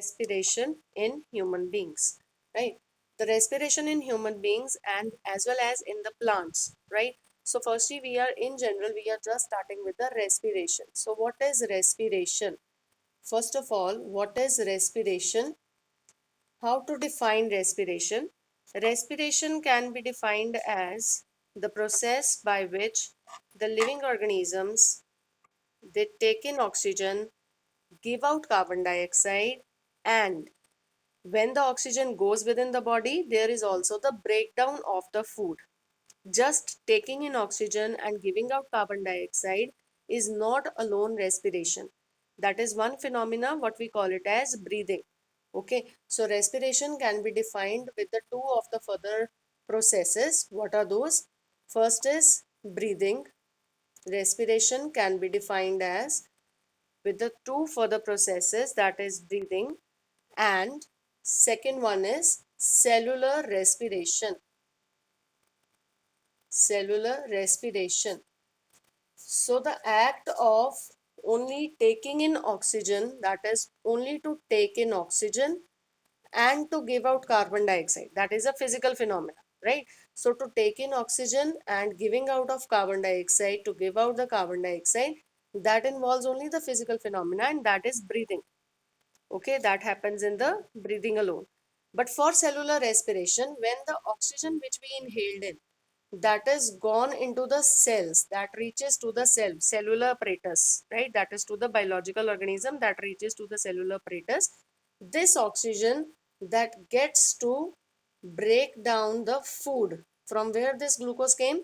respiration in human beings, right? The respiration in human beings and as well as in the plants, right? So firstly, we are just starting with the respiration. So what is respiration? First of all, what is respiration? How to define respiration? Respiration can be defined as the process by which the living organisms they take in oxygen, give out carbon dioxide, and when the oxygen goes within the body, there is also the breakdown of the food. Just taking in oxygen and giving out carbon dioxide is not alone respiration. That is one phenomena, what we call it as breathing. Okay, so respiration can be defined with the two of the further processes. What are those? First is breathing. Respiration can be defined as with the two further processes, that is breathing, and second one is cellular respiration. Cellular respiration. So the act of only taking in oxygen, that is only to take in oxygen and to give out carbon dioxide, that is a physical phenomena, right? So to take in oxygen and giving out of carbon dioxide, to give out the carbon dioxide, that involves only the physical phenomena, and that is breathing. Okay, that happens in the breathing alone. But for cellular respiration, when the oxygen which we inhaled in, that is gone into the cells, that reaches to the cellular apparatus, right? That is to the biological organism, that reaches to the cellular apparatus. This oxygen that gets to break down the food. From where this glucose came?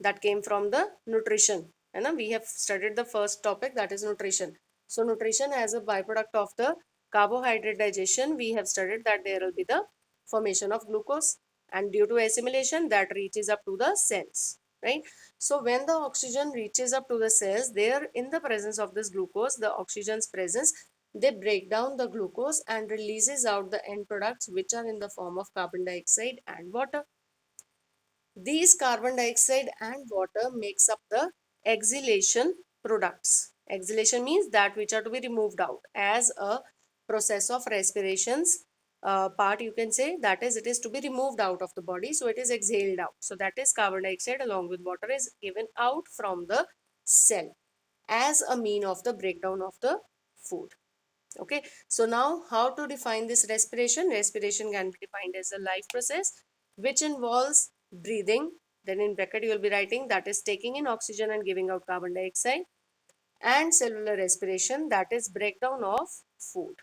That came from the nutrition. And we have studied the first topic, that is nutrition. So nutrition as a byproduct of the carbohydrate digestion, we have studied that there will be the formation of glucose, and due to assimilation that reaches up to the cells, right? So when the oxygen reaches up to the cells, there in the presence of this glucose, the oxygen's presence, they break down the glucose and releases out the end products which are in the form of carbon dioxide and water. These carbon dioxide and water makes up the exhalation products. Exhalation means that which are to be removed out as a process of respirations part, you can say, that is it is to be removed out of the body, so it is exhaled out. So that is carbon dioxide along with water is given out from the cell as a mean of the breakdown of the food. Okay, so now how to define this respiration? Respiration can be defined as a life process which involves breathing. Then in bracket you will be writing that is taking in oxygen and giving out carbon dioxide, and cellular respiration, that is breakdown of food.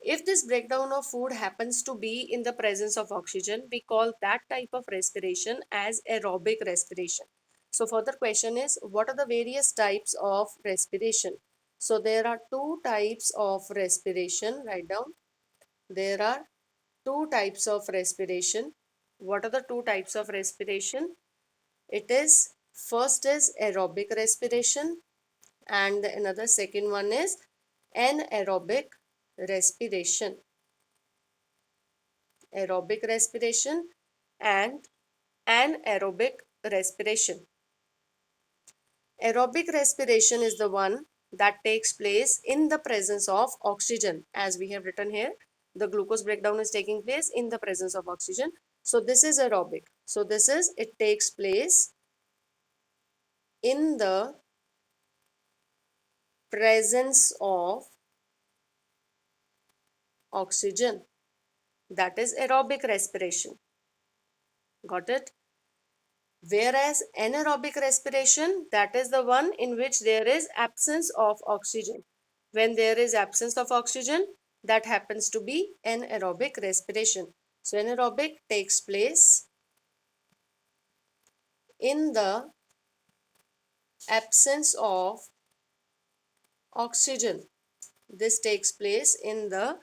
If this breakdown of food happens to be in the presence of oxygen, we call that type of respiration as aerobic respiration. So further question is, what are the various types of respiration? So there are two types of respiration. Write down. There are two types of respiration. What are the two types of respiration? It is first is aerobic respiration, and another second one is anaerobic respiration. Aerobic respiration and anaerobic respiration. Aerobic respiration is the one that takes place in the presence of oxygen. As we have written here, the glucose breakdown is taking place in the presence of oxygen. So this is aerobic. So this is, it takes place in the presence of oxygen. That is aerobic respiration. Got it? Whereas anaerobic respiration, that is the one in which there is absence of oxygen. When there is absence of oxygen, that happens to be anaerobic respiration. So anaerobic takes place in the absence of oxygen. This takes place in the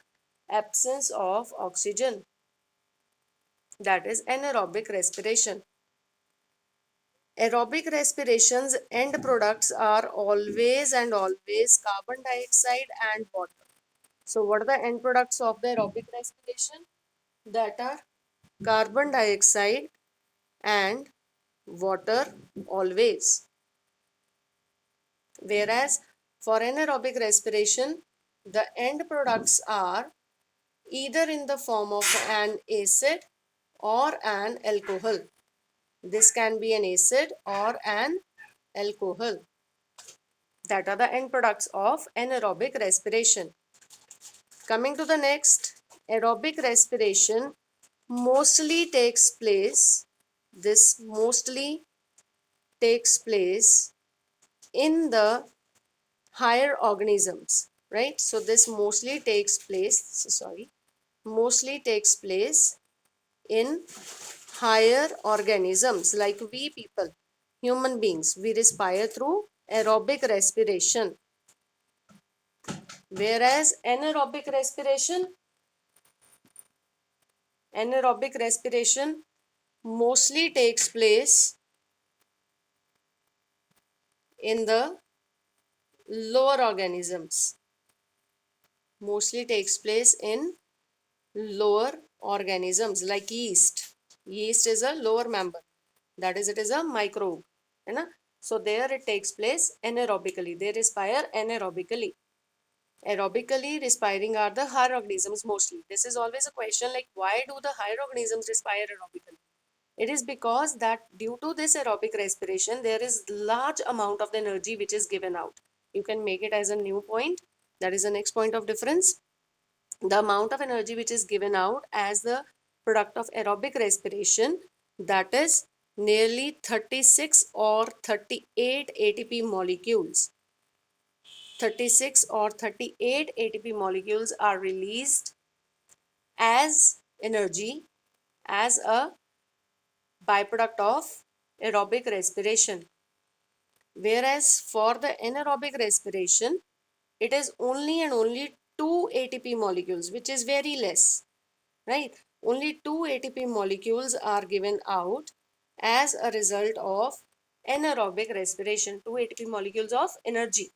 absence of oxygen. That is anaerobic respiration. Aerobic respiration's end products are always and always carbon dioxide and water. So what are the end products of the aerobic respiration? That are carbon dioxide and water always. Whereas for anaerobic respiration, the end products are either in the form of an acid or an alcohol. This can be an acid or an alcohol. That are the end products of anaerobic respiration. Coming to the next, aerobic respiration mostly takes place, this mostly takes place in the higher organisms, right? So this mostly takes place, mostly takes place in higher organisms like we people, human beings. We respire through aerobic respiration, whereas anaerobic respiration mostly takes place in the lower organisms, mostly takes place in lower organisms like yeast. Yeast is a lower member, that is, it is a microbe, है ना? So there it takes place anaerobically. They respire anaerobically. Aerobically respiring are the higher organisms mostly. This is always a question like, why do the higher organisms respire aerobically? It is because that due to this aerobic respiration, there is large amount of the energy which is given out. You can make it as a new point. That is the next point of difference. The amount of energy which is given out as the product of aerobic respiration, that is nearly 36 or 38 ATP molecules. 36 or 38 ATP molecules are released as energy as a byproduct of aerobic respiration. Whereas for the anaerobic respiration, it is only and only 2 ATP molecules, which is very less, right? Only 2 ATP molecules are given out as a result of anaerobic respiration, 2 ATP molecules of energy.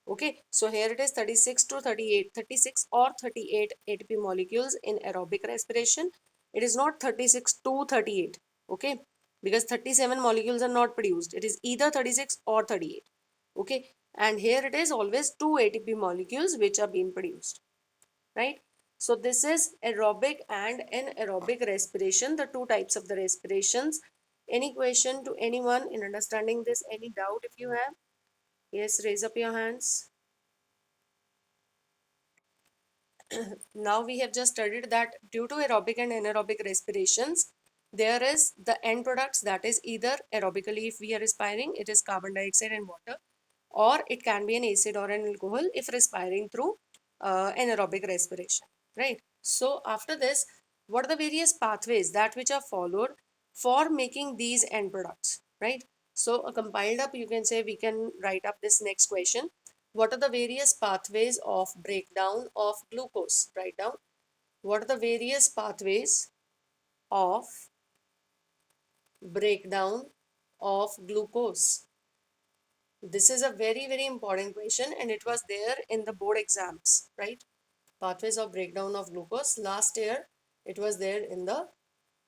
Okay, so here it is 36 to 38, 36 or 38 ATP molecules in aerobic respiration. It is not 36 to 38, okay, because 37 molecules are not produced. It is either 36 or 38, okay, and here it is always 2 ATP molecules which are being produced, right? So this is aerobic and anaerobic respiration, the two types of the respirations. Any question to anyone in understanding this? Any doubt if you have? Yes, raise up your hands. Now we have just studied that due to aerobic and anaerobic respirations, there is the end products, that is either aerobically if we are respiring, it is carbon dioxide and water, or it can be an acid or an alcohol if respiring through anaerobic respiration, right? So after this, what are the various pathways that which are followed for making these end products, right? So compiled up, you can say we can write up this next question. What are the various pathways of breakdown of glucose? Write down. What are the various pathways of breakdown of glucose? This is a very, very important question and it was there in the board exams, right? Pathways of breakdown of glucose. Last year, it was there in the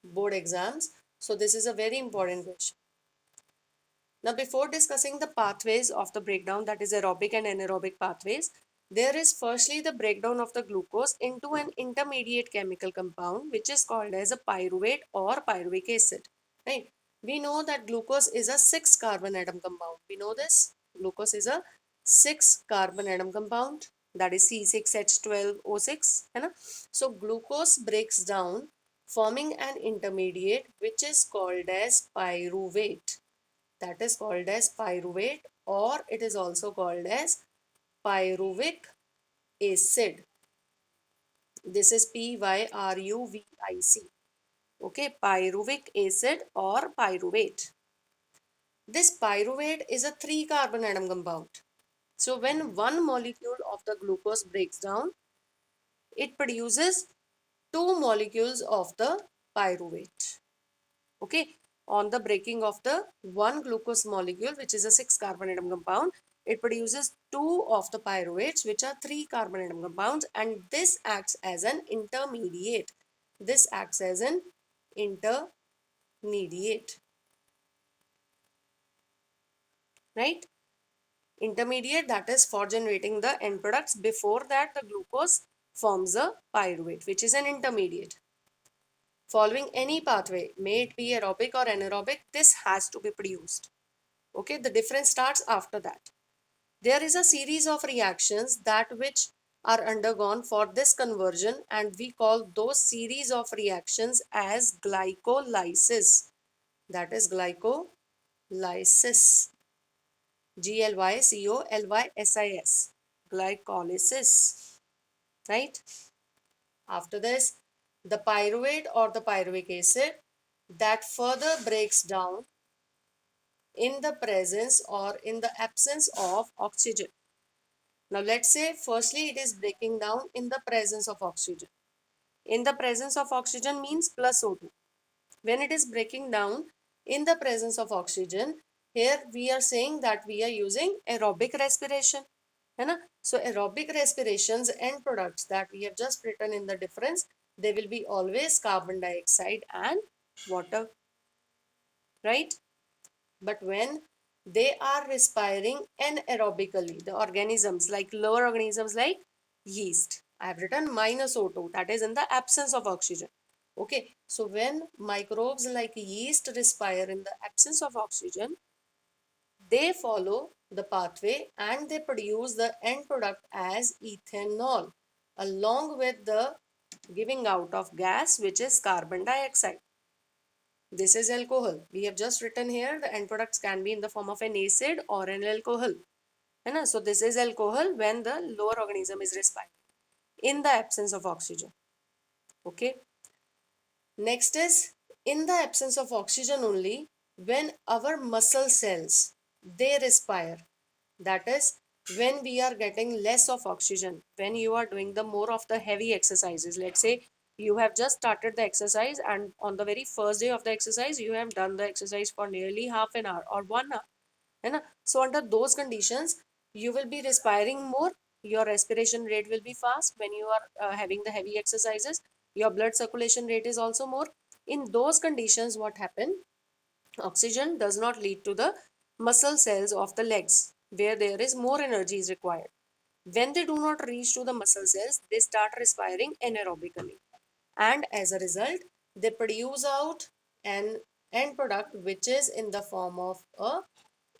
board exams. So this is a very important question. Now, before discussing the pathways of the breakdown, that is aerobic and anaerobic pathways, there is firstly the breakdown of the glucose into an intermediate chemical compound, which is called as a pyruvate or pyruvic acid, right? We know that glucose is a 6 carbon atom compound. We know this. Glucose is a 6 carbon atom compound, that is C6H12O6. Hai na? So glucose breaks down forming an intermediate which is called as pyruvate. That is called as pyruvate, or it is also called as pyruvic acid. This is PYRUVIC. Okay, pyruvic acid or pyruvate. This pyruvate is a 3 carbon atom compound. So when one molecule of the glucose breaks down, it produces 2 molecules of the pyruvate. Okay, on the breaking of the one glucose molecule, which is a 6 carbon atom compound, it produces 2 of the pyruvates, which are 3 carbon atom compounds, and this acts as an intermediate. This acts as an intermediate, right? intermediate, that is for generating the end products. Before that, the glucose forms a pyruvate, which is an intermediate. Following any pathway, may it be aerobic or anaerobic, this has to be produced. Okay, the difference starts after that. There is a series of reactions that which are undergone for this conversion, and we call those series of reactions as glycolysis. That is glycolysis. Glycolysis. Glycolysis. Right? After this, the pyruvate or the pyruvic acid that further breaks down in the presence or in the absence of oxygen. Now let's say firstly it is breaking down in the presence of oxygen. In the presence of oxygen means plus O2. When it is breaking down in the presence of oxygen, here we are saying that we are using aerobic respiration. है ना? So aerobic respirations end products that we have just written in the difference, they will be always carbon dioxide and water. Right? But when they are respiring anaerobically, the organisms like lower organisms like yeast, I have written minus O2, that is in the absence of oxygen. Okay, so when microbes like yeast respire in the absence of oxygen, they follow the pathway and they produce the end product as ethanol along with the giving out of gas, which is carbon dioxide. This is alcohol. We have just written here the end products can be in the form of an acid or an alcohol. So this is alcohol when the lower organism is respiring in the absence of oxygen. Okay. Next is in the absence of oxygen only when our muscle cells they respire. That is when we are getting less of oxygen, when you are doing the more of the heavy exercises. Let's say you have just started the exercise and on the very first day of the exercise you have done the exercise for nearly half an hour or 1 hour. So under those conditions you will be respiring more, your respiration rate will be fast when you are having the heavy exercises, your blood circulation rate is also more. In those conditions what happen, oxygen does not lead to the muscle cells of the legs where there is more energy is required. When they do not reach to the muscle cells, they start respiring anaerobically. And as a result, they produce out an end product which is in the form of a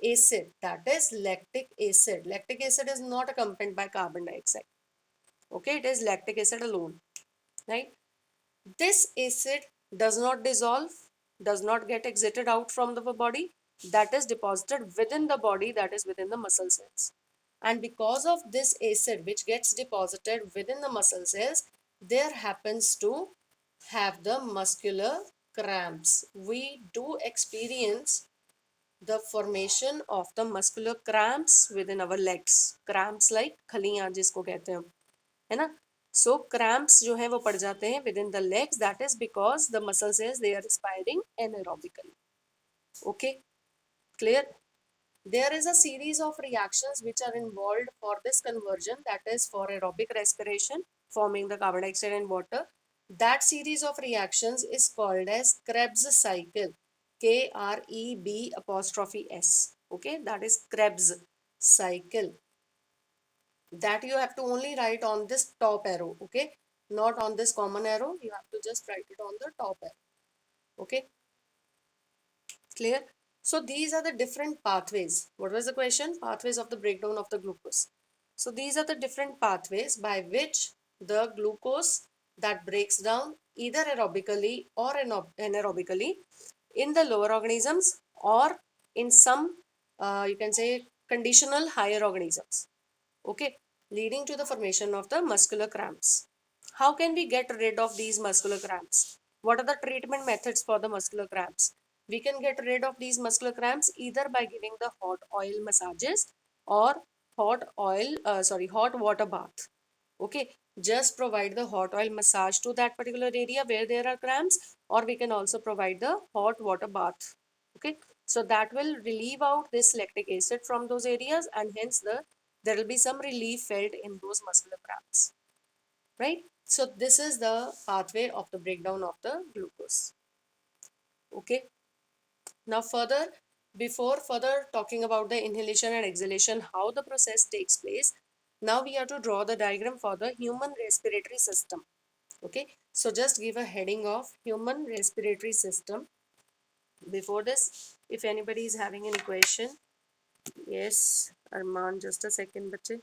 acid, that is lactic acid. Lactic acid is not accompanied by carbon dioxide. Okay, it is lactic acid alone, right? This acid does not dissolve, does not get exited out from the body, that is deposited within the body, that is within the muscle cells. And because of this acid which gets deposited within the muscle cells, there happens to have the muscular cramps. We do experience the formation of the muscular cramps within our legs. Cramps like खलियां जिसको कहते हैं हम, है ना? So cramps जो है वो पड़ जाते हैं within the legs. That is because the muscle cells they are respiring anaerobically. Okay, clear? There is a series of reactions which are involved for this conversion, that is for aerobic respiration, forming the carbon dioxide and water. That series of reactions is called as Krebs cycle. Krebs apostrophe S. Okay, that is Krebs cycle. That you have to only write on this top arrow. Okay, not on this common arrow. You have to just write it on the top arrow. Okay, clear? So these are the different pathways. What was the question? Pathways of the breakdown of the glucose. So these are the different pathways by which the glucose that breaks down either aerobically or anaerobically in the lower organisms or in some you can say conditional higher organisms. Okay, leading to the formation of the muscular cramps. How can we get rid of these muscular cramps? What are the treatment methods for the muscular cramps? We can get rid of these muscular cramps either by giving the hot oil massages or hot water bath. Okay, just provide the hot oil massage to that particular area where there are cramps, or we can also provide the hot water bath. Okay, so that will relieve out this lactic acid from those areas, and hence there will be some relief felt in those muscular cramps. Right? So this is the pathway of the breakdown of the glucose. Okay. Now further, before further talking about the inhalation and exhalation, how the process takes place, now we have to draw the diagram for the human respiratory system. Okay, so just give a heading of human respiratory system. Before this, if anybody is having any question, yes, Arman, just a second, bache.